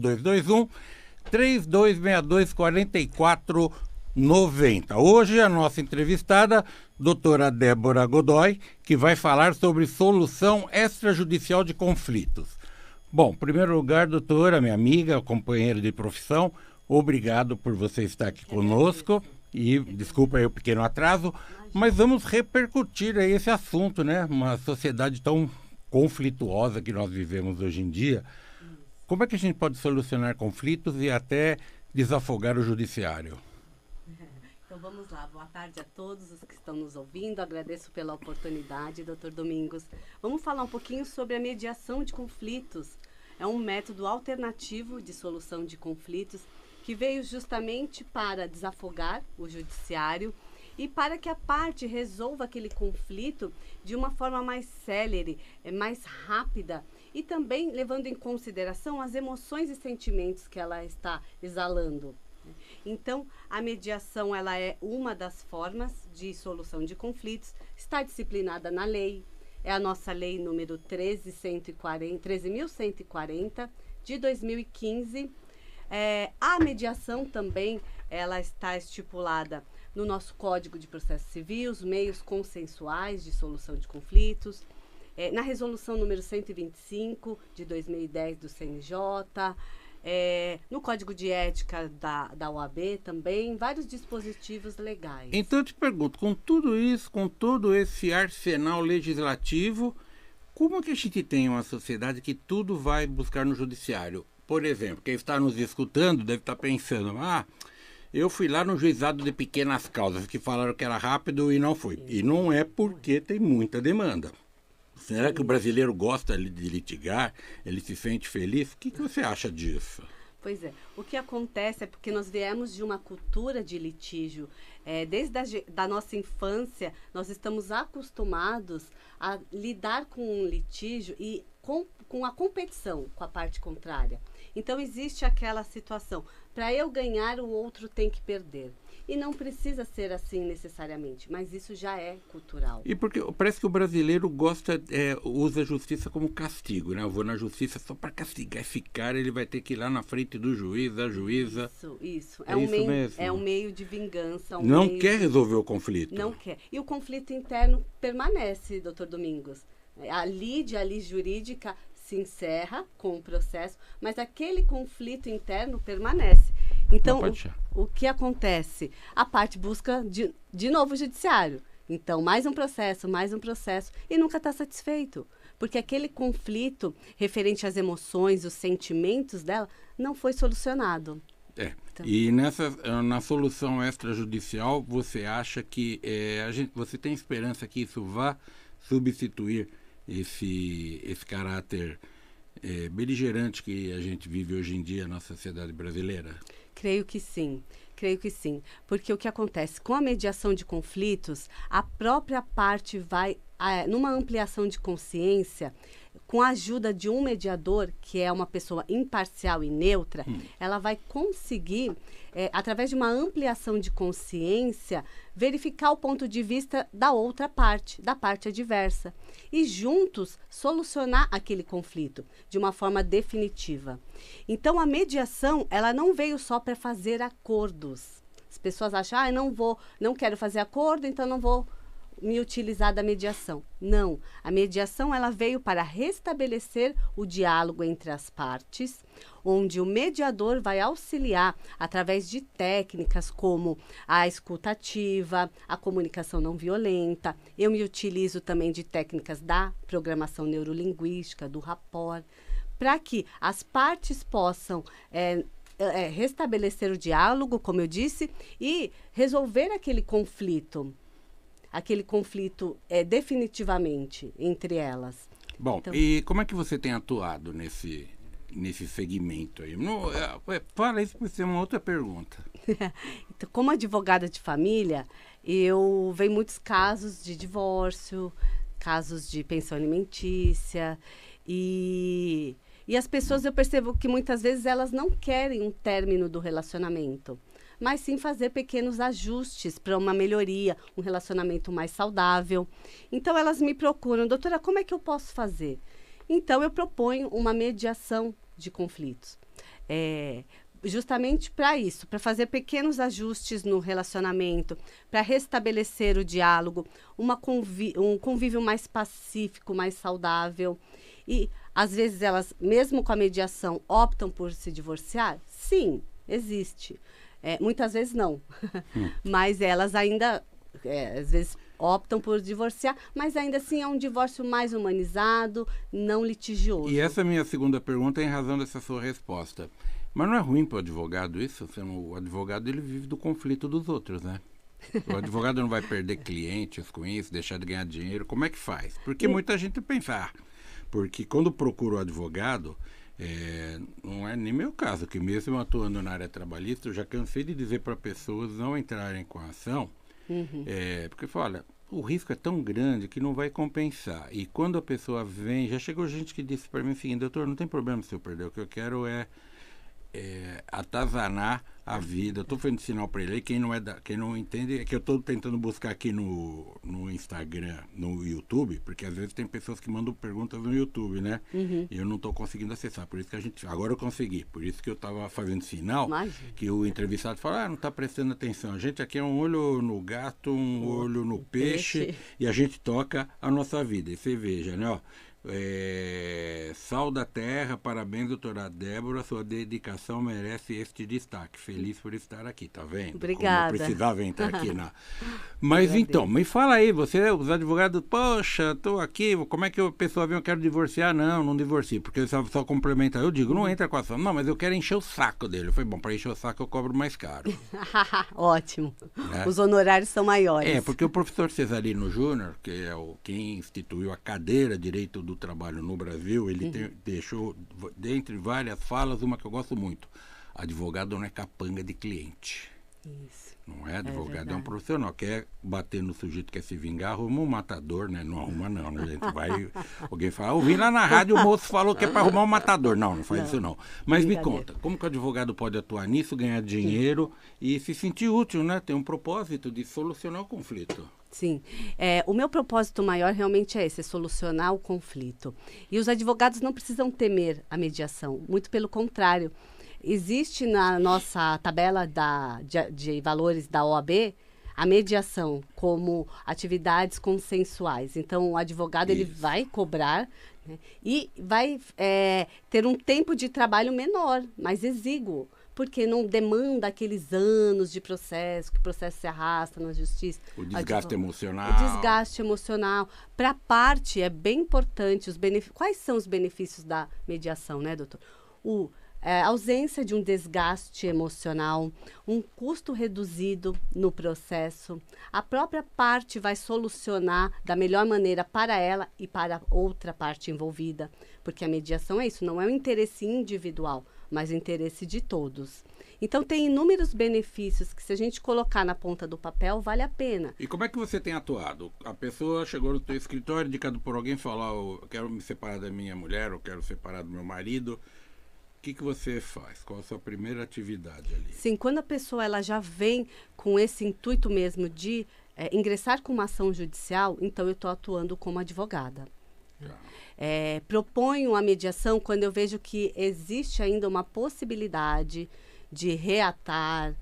3221 3262 4490. Hoje a nossa entrevistada, doutora Débora Godoy, que vai falar sobre solução extrajudicial de conflitos. Bom, em primeiro lugar, doutora, minha amiga, companheira de profissão, obrigado por você estar aqui conosco. E desculpa aí o pequeno atraso, mas vamos repercutir aí esse assunto, né? Uma sociedade tão conflituosa que nós vivemos hoje em dia. Como é que a gente pode solucionar conflitos e até desafogar o judiciário? Então vamos lá, boa tarde a todos os que estão nos ouvindo, agradeço pela oportunidade, doutor Domingos. Vamos falar um pouquinho sobre a mediação de conflitos. É um método alternativo de solução de conflitos que veio justamente para desafogar o judiciário e para que a parte resolva aquele conflito de uma forma mais célere, mais rápida e também levando em consideração as emoções e sentimentos que ela está exalando. Então, a mediação ela é uma das formas de solução de conflitos, está disciplinada na lei, é a nossa lei número 13.140 de 2015. A mediação também, ela está estipulada no nosso Código de Processo Civil, os meios consensuais de solução de conflitos, na resolução número 125 de 2010 do CNJ, no Código de Ética da OAB também, vários dispositivos legais. Então eu te pergunto, com tudo isso, com todo esse arsenal legislativo, como é que a gente tem uma sociedade que tudo vai buscar no judiciário? Por exemplo, quem está nos escutando deve estar pensando, eu fui lá no juizado de pequenas causas, que falaram que era rápido e não foi. E não é porque tem muita demanda. Será que o brasileiro gosta de litigar? Ele se sente feliz? O que você acha disso? Pois é, o que acontece é porque nós viemos de uma cultura de litígio. Desde a nossa infância, nós estamos acostumados a lidar com um litígio e com a competição com a parte contrária. Então, existe aquela situação, para eu ganhar, o outro tem que perder. E não precisa ser assim necessariamente, mas isso já é cultural. E porque parece que o brasileiro usa a justiça como castigo, né? Eu vou na justiça só para castigar. Esse cara, ele vai ter que ir lá na frente do juiz, da juíza. Isso. É isso mesmo. É um meio de vingança. Não quer resolver o conflito. Não quer. E o conflito interno permanece, doutor Domingos. A lide jurídica se encerra com o processo, mas aquele conflito interno permanece. Então, o que acontece? A parte busca de novo o judiciário. Então, mais um processo, e nunca está satisfeito. Porque aquele conflito referente às emoções, os sentimentos dela, não foi solucionado. Então. E na solução extrajudicial, você acha que você tem esperança que isso vá substituir esse caráter beligerante que a gente vive hoje em dia na sociedade brasileira? Creio que sim, porque o que acontece com a mediação de conflitos, a própria parte vai, numa ampliação de consciência, com a ajuda de um mediador, que é uma pessoa imparcial e neutra, ela vai conseguir, através de uma ampliação de consciência, verificar o ponto de vista da outra parte, da parte adversa, e juntos solucionar aquele conflito de uma forma definitiva. Então, a mediação, ela não veio só para fazer acordos. As pessoas acham, não quero fazer acordo, então não vou me utilizar da mediação. Não, a mediação ela veio para restabelecer o diálogo entre as partes, onde o mediador vai auxiliar através de técnicas como a escuta ativa, a comunicação não violenta. Eu me utilizo também de técnicas da programação neurolinguística, do rapport, para que as partes possam restabelecer o diálogo, como eu disse, e resolver aquele conflito definitivamente entre elas. Bom, então, e como é que você tem atuado nesse segmento aí? Fala isso para ser uma outra pergunta. Então, como advogada de família, eu vejo muitos casos de divórcio, casos de pensão alimentícia e as pessoas, eu percebo que muitas vezes elas não querem um término do relacionamento, mas sim fazer pequenos ajustes para uma melhoria, um relacionamento mais saudável. Então, elas me procuram, doutora, como é que eu posso fazer? Então, eu proponho uma mediação de conflitos. justamente para isso, para fazer pequenos ajustes no relacionamento, para restabelecer o diálogo, um convívio mais pacífico, mais saudável. E, às vezes, elas, mesmo com a mediação, optam por se divorciar? Sim, existe. Muitas vezes não. Mas elas ainda, às vezes, optam por divorciar, mas ainda assim é um divórcio mais humanizado, não litigioso. E essa minha segunda pergunta é em razão dessa sua resposta. Mas não é ruim para o advogado isso? O advogado ele vive do conflito dos outros, né? O advogado não vai perder clientes com isso, deixar de ganhar dinheiro. Como é que faz? Porque muita gente pensa, porque quando procura o advogado, não é nem meu caso, que mesmo atuando na área trabalhista, eu já cansei de dizer para pessoas não entrarem com a ação, porque fala, olha, o risco é tão grande que não vai compensar. E quando a pessoa vem, já chegou gente que disse para mim o seguinte: doutor, não tem problema se eu perder, o que eu quero é atazanar a vida. Eu estou fazendo sinal para ele. Quem não entende é que eu estou tentando buscar aqui no Instagram, no YouTube, porque às vezes tem pessoas que mandam perguntas no YouTube, né? E eu não estou conseguindo acessar. Por isso que agora eu consegui. Por isso que eu estava fazendo sinal. Imagina. Que o entrevistado fala, não está prestando atenção. A gente aqui é um olho no gato, um olho no peixe, e a gente toca a nossa vida. E você veja, né? Ó, sal da terra, parabéns, doutora Débora, sua dedicação merece este destaque. Feliz por estar aqui, tá vendo? Obrigada. Como eu precisava entrar aqui na... Mas então, me fala aí, os advogados, poxa, tô aqui, como é que a pessoa vem, eu quero divorciar? Não divorcio, porque só complementa. Eu digo, não entra com a ação. Não, mas eu quero encher o saco dele. Eu falei, bom, para encher o saco eu cobro mais caro. Ótimo. Os honorários são maiores. Porque o professor Cesarino Júnior, que é quem instituiu a cadeira Direito do Trabalho no Brasil, ele deixou, dentre várias falas, uma que eu gosto muito: advogado não é capanga de cliente. Isso. Não é? Advogado é um profissional. Quer bater no sujeito, quer se vingar, arruma um matador, né? Não arruma não, né? A gente vai... Alguém fala, ouvi lá na rádio, o moço falou que é para arrumar um matador. Não faz isso não. Mas me conta, como que o advogado pode atuar nisso, ganhar dinheiro e se sentir útil, né? Tem um propósito de solucionar o conflito. Sim. O meu propósito maior realmente é esse, é solucionar o conflito. E os advogados não precisam temer a mediação, muito pelo contrário. Existe na nossa tabela de valores da OAB a mediação como atividades consensuais. Então, o advogado ele vai cobrar, né, e vai ter um tempo de trabalho menor, mais exíguo, porque não demanda aqueles anos de processo, que o processo se arrasta na justiça. O desgaste emocional. O desgaste emocional. Para a parte, é bem importante quais são os benefícios da mediação, né, doutor? A ausência de um desgaste emocional, um custo reduzido no processo. A própria parte vai solucionar da melhor maneira para ela e para outra parte envolvida. Porque a mediação é isso, não é um interesse individual, mas o interesse de todos. Então, tem inúmeros benefícios que, se a gente colocar na ponta do papel, vale a pena. E como é que você tem atuado? A pessoa chegou no teu escritório, indicado por alguém, falou, eu quero me separar da minha mulher, eu quero separar do meu marido. O que você faz? Qual a sua primeira atividade ali? Sim, quando a pessoa ela já vem com esse intuito mesmo de ingressar com uma ação judicial, então eu estou atuando como advogada. Proponho a mediação quando eu vejo que existe ainda uma possibilidade de reatar,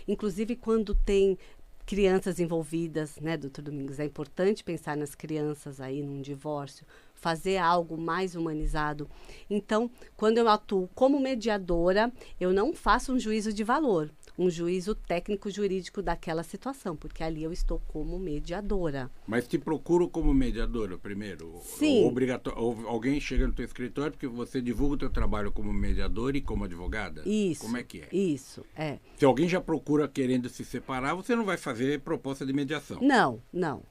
inclusive quando tem crianças envolvidas, né, doutor Domingos? É importante pensar nas crianças aí num divórcio, fazer algo mais humanizado. Então, quando eu atuo como mediadora, eu não faço um juízo de valor, um juízo técnico-jurídico daquela situação, porque ali eu estou como mediadora. Mas te procuro como mediadora primeiro? Sim. Ou alguém chega no teu escritório porque você divulga o teu trabalho como mediadora e como advogada? Isso. Como é que é? Isso, Se alguém já procura querendo se separar, você não vai fazer proposta de mediação? Não.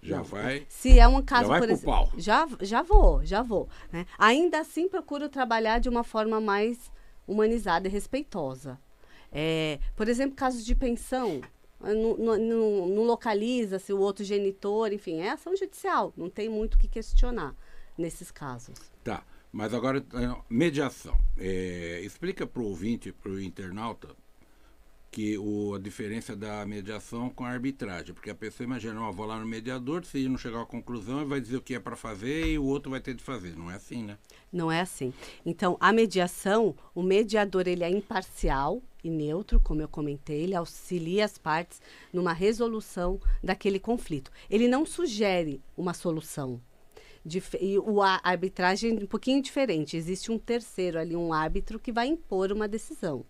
Já vai? Se é um caso, já vai por pro exemplo, pau? Já vou. Né? Ainda assim, procuro trabalhar de uma forma mais humanizada e respeitosa. Por exemplo, casos de pensão, não localiza-se o outro genitor, enfim, é ação judicial, não tem muito o que questionar nesses casos. Tá, mas agora, mediação. Explica para o ouvinte, para o internauta, a diferença da mediação com a arbitragem. Porque a pessoa imagina, vou lá no mediador, se não chegar à conclusão, ele vai dizer o que é para fazer e o outro vai ter de fazer. Não é assim, né? Não é assim. Então, a mediação, o mediador ele é imparcial e neutro, como eu comentei, ele auxilia as partes numa resolução daquele conflito. Ele não sugere uma solução. A arbitragem é um pouquinho diferente. Existe um terceiro ali, um árbitro, que vai impor uma decisão.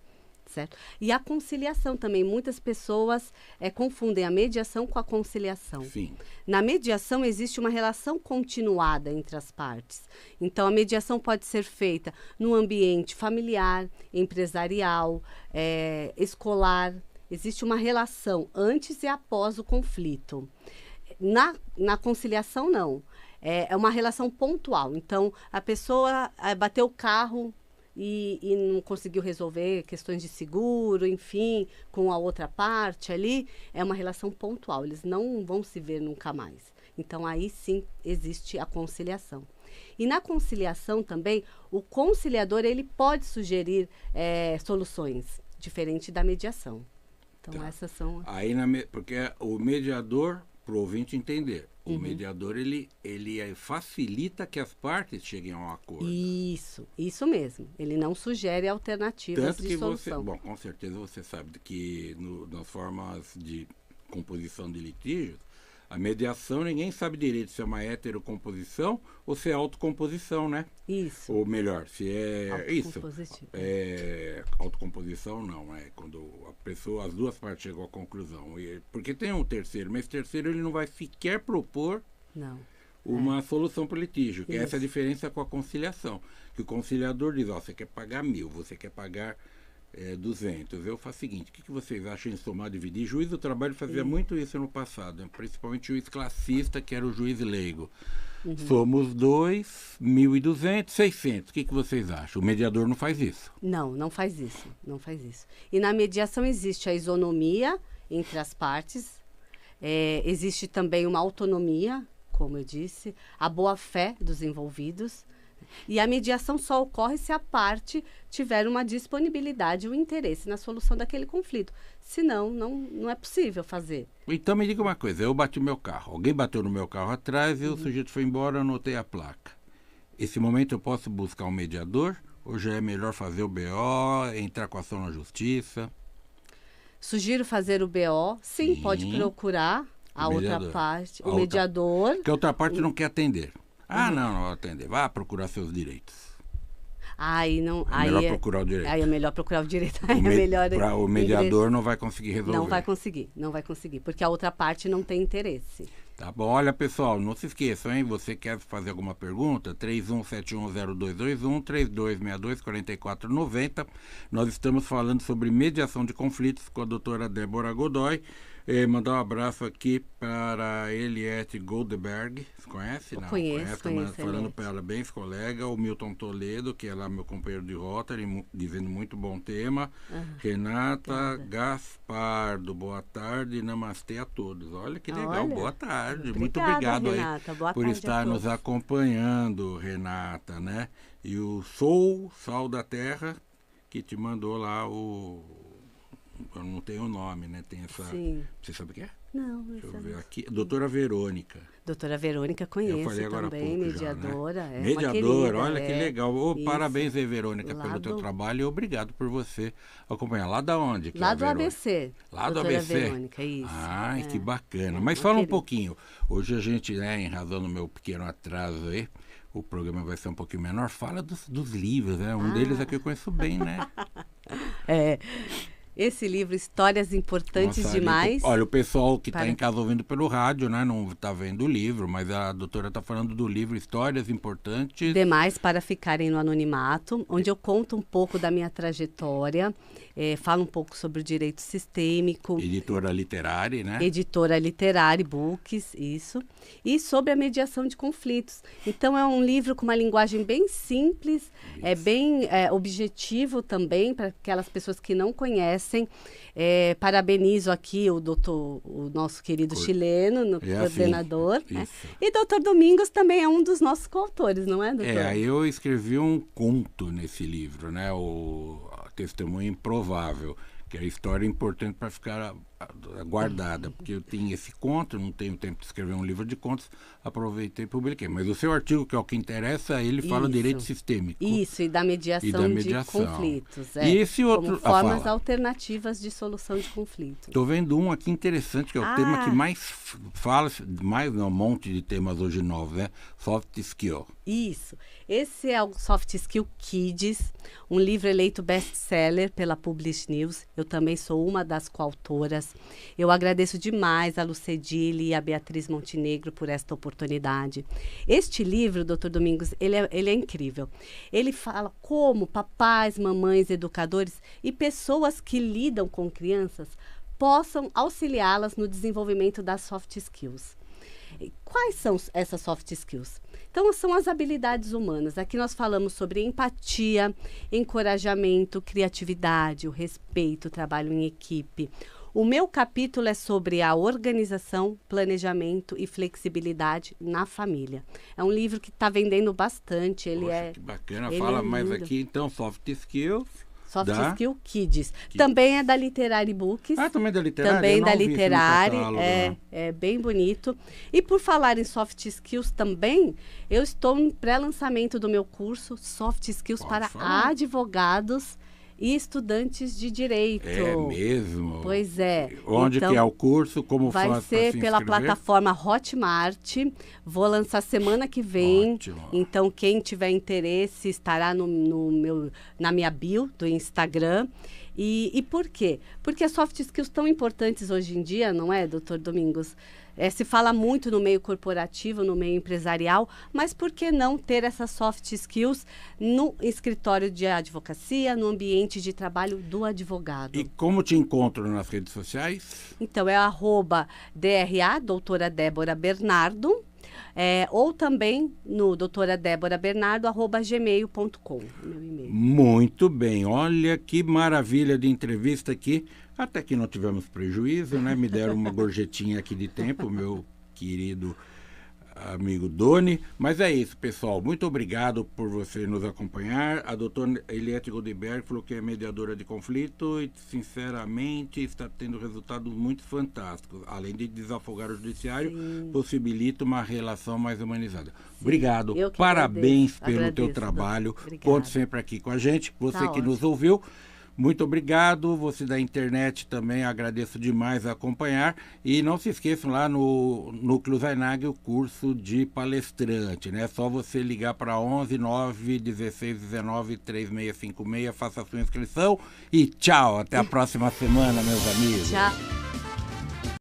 Certo? E a conciliação também. Muitas pessoas confundem a mediação com a conciliação. Sim. Na mediação existe uma relação continuada entre as partes. Então, a mediação pode ser feita no ambiente familiar, empresarial, escolar. Existe uma relação antes e após o conflito. Na conciliação, não. É uma relação pontual. Então, a pessoa bateu o carro e não conseguiu resolver questões de seguro, enfim, com a outra parte ali. É uma relação pontual. Eles não vão se ver nunca mais. Então, aí sim existe a conciliação. E na conciliação também, o conciliador ele pode sugerir soluções, diferente da mediação. Então, essas são... Aí, porque o mediador, para o ouvinte entender, o mediador ele facilita que as partes cheguem a um acordo. Isso mesmo. Ele não sugere alternativas Tanto de que solução. Bom, com certeza você sabe que nas formas de composição de litígios, a mediação ninguém sabe direito se é uma heterocomposição ou se é autocomposição, né? Isso. Ou melhor, se é isso. Autocomposição não, é quando as duas partes chegam à conclusão. Porque tem um terceiro, mas esse terceiro ele não vai sequer propor uma solução para o litígio. Que essa é a diferença com a conciliação. Que o conciliador diz, você quer pagar 1.000, você quer pagar 200. Eu faço o seguinte, o que vocês acham em somar, dividir? Juiz do trabalho fazia muito isso no passado, principalmente juiz classista, que era o juiz leigo. Somos 2, 1.200, 600. O que vocês acham? O mediador não faz isso? Não faz isso. Não faz isso. E na mediação existe a isonomia entre as partes, existe também uma autonomia, como eu disse, a boa-fé dos envolvidos. E a mediação só ocorre se a parte tiver uma disponibilidade, um interesse na solução daquele conflito. Senão, não é possível fazer. Então me diga uma coisa, eu bati o meu carro, alguém bateu no meu carro atrás e o sujeito foi embora, eu anotei a placa. Esse momento eu posso buscar um mediador? Ou já é melhor fazer o BO, entrar com ação na justiça? Sugiro fazer o BO, sim. Pode procurar a outra parte, o mediador. Que a outra parte não quer atender. Não vai atender. Vá procurar seus direitos. Melhor procurar o direito. Aí é melhor procurar o direito. O mediador não vai conseguir resolver. Não vai conseguir, porque a outra parte não tem interesse. Tá bom, olha pessoal, não se esqueçam, hein? Você quer fazer alguma pergunta? 31710221, 3262-4490. Nós estamos falando sobre mediação de conflitos com a doutora Débora Godoy. Mandar um abraço aqui para a Eliette Goldberg. Você conhece? Não, conheço. Falando parabéns, colega. O Milton Toledo, que é lá meu companheiro de rota, dizendo muito bom tema. Renata Gaspardo, boa tarde, namastê a todos. Olha que legal, boa tarde. Muito obrigado Renata. aí por estar nos acompanhando, Renata, né? E o Sal da Terra, que te mandou lá eu não tenho o nome, né? Tem essa... Sim. Você sabe o que é? Não. Deixa eu ver aqui. Doutora Verônica. Doutora Verônica, conheço. Eu falei agora também, há pouco mediadora. Já, né? Mediadora, olha que legal. Isso. Parabéns aí, Verônica, pelo teu trabalho e obrigado por você acompanhar. Lá da onde? Lá do ABC. Lá do Doutora ABC? Verônica, isso. Ai, que bacana. Mas fala um pouquinho. Hoje a gente, em razão do meu pequeno atraso aí, o programa vai ser um pouquinho menor. Fala dos livros, né? Um deles aqui eu conheço bem, né? Esse livro, Histórias Importantes Demais. Olha, o pessoal que está em casa ouvindo pelo rádio, né, não está vendo o livro, mas a doutora está falando do livro Histórias Importantes Demais para Ficarem no Anonimato, onde eu conto um pouco da minha trajetória, falo um pouco sobre o direito sistêmico. Editora literária, né? Editora literária, books, isso. E sobre a mediação de conflitos. Então, é um livro com uma linguagem bem simples, bem objetivo também para aquelas pessoas que não conhecem. Parabenizo aqui o nosso querido chileno, coordenador. Né? E doutor Domingos também é um dos nossos coautores, não é, doutor? Eu escrevi um conto nesse livro, né? testemunha improvável, que é a história importante para ficar guardada, porque eu tenho esse conto, não tenho tempo de escrever um livro de contos, aproveitei e publiquei. Mas o seu artigo, que é o que interessa, ele fala direito sistêmico. Isso, e da mediação de conflitos. E esse outro... Como formas alternativas de solução de conflitos. Estou vendo um aqui interessante, que é o tema que mais fala, um monte de temas hoje novos, né? Soft Skill. Isso. Esse é o Soft Skill Kids, um livro eleito best-seller pela Publish News. Eu também sou uma das coautoras. Eu agradeço demais a Lucedile e a Beatriz Montenegro por esta oportunidade. Este livro, Dr. Domingos, ele é incrível. Ele fala como papais, mamães, educadores e pessoas que lidam com crianças possam auxiliá-las no desenvolvimento das soft skills. Quais são essas soft skills? Então, são as habilidades humanas. Aqui nós falamos sobre empatia, encorajamento, criatividade, o respeito, o trabalho em equipe. O meu capítulo é sobre a organização, planejamento e flexibilidade na família. É um livro que está vendendo bastante. Que bacana. Fala mais aqui, então, Soft Skills. Soft Skill Kids. Também é da Literary Books. Também da Literary? Também da Literary. É bem bonito. E por falar em Soft Skills também, eu estou no pré-lançamento do meu curso Soft Skills para advogados e estudantes de direito. É mesmo? Pois é. Onde então, que é o curso? Como vai faz ser pela plataforma Hotmart. Vou lançar semana que vem. Ótimo. Então, quem tiver interesse estará na minha bio do Instagram. E por quê? Porque as soft skills tão importantes hoje em dia, não é, doutor Domingos? Se fala muito no meio corporativo, no meio empresarial, mas por que não ter essas soft skills no escritório de advocacia, no ambiente de trabalho do advogado? E como te encontro nas redes sociais? Então, é @DRA, doutora Débora Bernardo, ou também no doutoradéborabernardo@gmail.com, meu e-mail. Muito bem, olha que maravilha de entrevista aqui. Até que não tivemos prejuízo, né? Me deram uma gorjetinha aqui de tempo, meu querido amigo Doni. Mas é isso, pessoal. Muito obrigado por você nos acompanhar. A doutora Eliette Goldberg falou que é mediadora de conflito e, sinceramente, está tendo resultados muito fantásticos. Além de desafogar o judiciário, possibilita uma relação mais humanizada. Obrigado. Parabéns pelo teu trabalho. Conte sempre aqui com a gente. Você que nos ouviu. Muito obrigado, você da internet também, agradeço demais a acompanhar. E não se esqueçam lá no Núcleo Zainag o curso de palestrante, né? Só você ligar para 11 9 16 19 3656, faça a sua inscrição e tchau, até a próxima semana, meus amigos. Tchau.